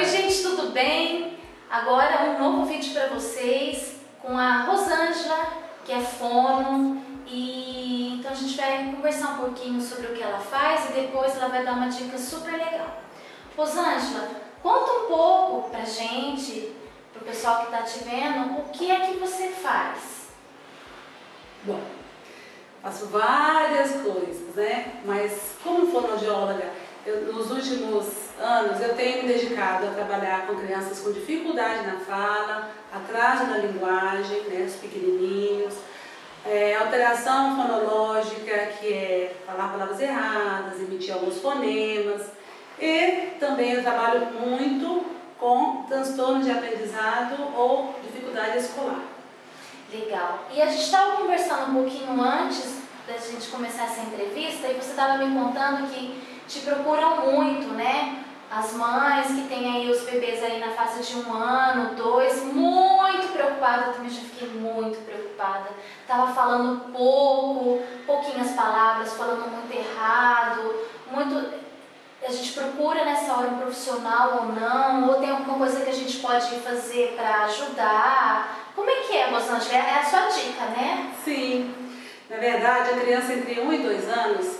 Oi gente, tudo bem? Agora um novo vídeo para vocês com a Rosângela, que é fono, e então a gente vai conversar um pouquinho sobre o que ela faz e depois ela vai dar uma dica super legal. Rosângela, conta um pouco pra gente, pro pessoal que está te vendo, o que é que você faz? Bom, faço várias coisas, né? Mas como fonoaudióloga, nos últimos anos eu tenho me dedicado a trabalhar com crianças com dificuldade na fala, atraso na linguagem, né, os pequenininhos, alteração fonológica, que é falar palavras erradas, emitir alguns fonemas, e também eu trabalho muito com transtorno de aprendizado ou dificuldade escolar. Legal. E a gente estava conversando um pouquinho antes da gente começar essa entrevista e você estava me contando que te procuram muito, né? As mães que têm aí os bebês aí na fase de 1 ano, 2, muito preocupada, eu também já fiquei muito preocupada. Tava falando pouquinhas palavras, falando muito errado, a gente procura nessa hora um profissional ou não, ou tem alguma coisa que a gente pode fazer para ajudar. Como é que é, Rosângela? É a sua dica, né? Sim. Na verdade, a criança entre 1 e 2 anos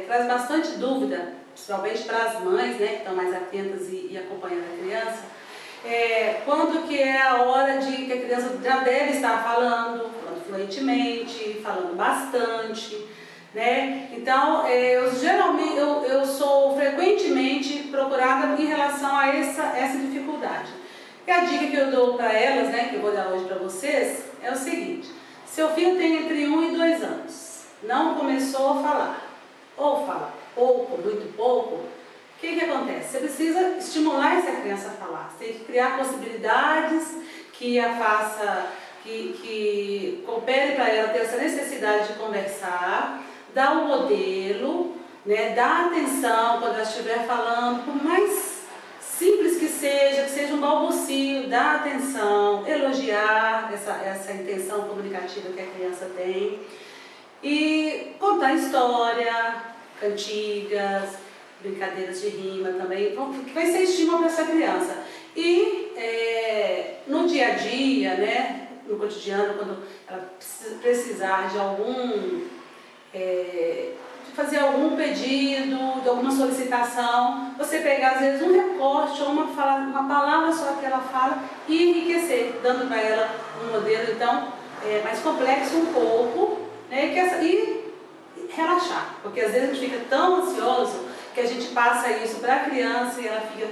traz bastante dúvida, principalmente para as mães, né, que estão mais atentas e acompanhando a criança, quando que é a hora de que a criança já deve estar falando fluentemente, falando bastante, né? Então, eu sou frequentemente procurada em relação a essa dificuldade. E a dica que eu dou para elas, né, que eu vou dar hoje para vocês, é o seguinte: seu filho tem entre 1 e 2 anos, não começou a falar, ou fala pouco, muito pouco, o que acontece? Você precisa estimular essa criança a falar, você tem que criar possibilidades que a faça, que coopere para ela ter essa necessidade de conversar, dar um modelo, né, dar atenção quando ela estiver falando, por mais simples que seja um balbucio, dar atenção, elogiar essa intenção comunicativa que a criança tem e contar história, cantigas, brincadeiras de rima também, que vai ser estímulo para essa criança. E no dia a dia, né, no cotidiano, quando ela precisar de fazer algum pedido, de alguma solicitação, você pegar às vezes um recorte ou uma palavra só que ela fala e enriquecer, dando para ela um modelo então mais complexo um pouco, né, e relaxar, porque às vezes a gente fica tão ansioso que a gente passa isso para a criança e ela fica,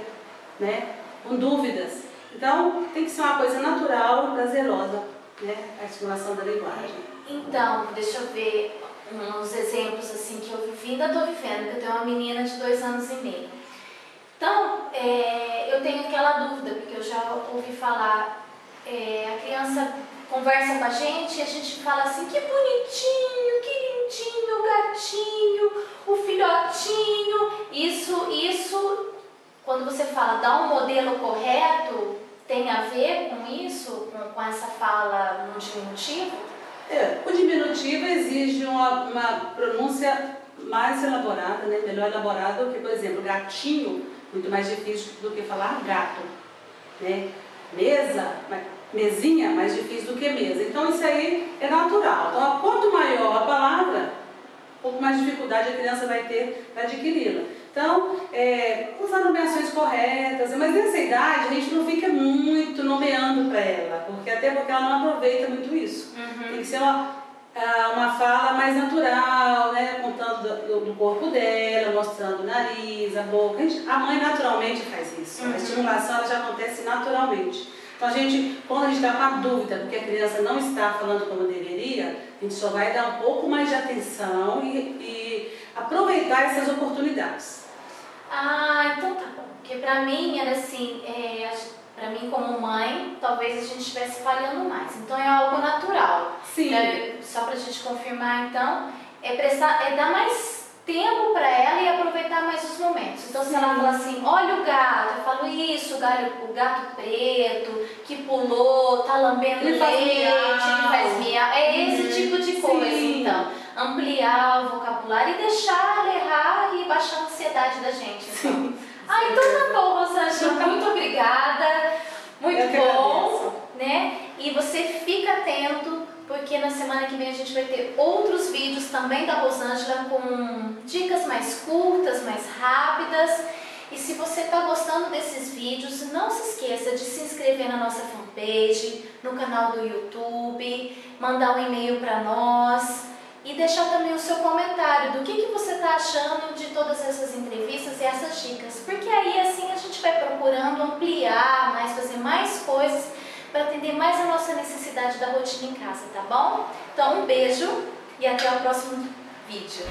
né, com dúvidas. Então tem que ser uma coisa natural, prazerosa, né, a estimulação da linguagem. Então, deixa eu ver uns exemplos assim que eu vivi, ainda estou vivendo, que eu tenho uma menina de 2 anos e meio. Então, eu tenho aquela dúvida, porque eu já ouvi falar, a criança conversa com a gente fala assim, que bonitinho, que lindinho, o gatinho, o filhotinho. Isso, quando você fala, dá um modelo correto, tem a ver com isso, com essa fala no diminutivo? O diminutivo exige uma pronúncia mais elaborada, né? Melhor elaborada do que, por exemplo, gatinho, muito mais difícil do que falar gato, né? Mesinha, mais difícil do que mesa. Então isso aí é natural. Então, quanto maior a palavra, um pouco mais dificuldade a criança vai ter para adquiri-la. Então, usar nomeações corretas, mas nessa idade a gente não fica muito nomeando para ela, até porque ela não aproveita muito isso. Tem que ser uma fala mais natural, né, contando do corpo dela, mostrando o nariz, a boca. A mãe naturalmente faz isso, a estimulação ela já acontece naturalmente. Então quando a gente está com a dúvida, porque a criança não está falando como deveria, a gente só vai dar um pouco mais de atenção e aproveitar essas oportunidades. Ah, então tá bom. Porque pra mim era assim, pra mim como mãe, talvez a gente estivesse falhando mais. Então é algo natural. Sim. Só pra gente confirmar então, é dar mais tempo para ela e aproveitar mais os momentos. Então se ela fala assim, olha o gato, eu falo isso, o gato preto, que pulou, tá lambendo leite, ele faz miau, esse tipo de coisa. Então, ampliar o vocabulário e deixar ela errar e baixar a ansiedade da gente. Então. Ah, então tá bom, Rosângela, muito obrigada, muito bom, né? E você fica atento, porque na semana que vem a gente vai ter outros vídeos também da Rosângela com dicas mais curtas, mais rápidas. E se você está gostando desses vídeos, não se esqueça de se inscrever na nossa fanpage, no canal do YouTube, mandar um e-mail para nós e deixar também o seu comentário do que você está achando de todas essas entrevistas e essas dicas. Porque aí assim a gente vai procurando ampliar mais, fazer mais coisas para atender mais a nossa necessidade da rotina em casa, tá bom? Então um beijo e até o próximo vídeo.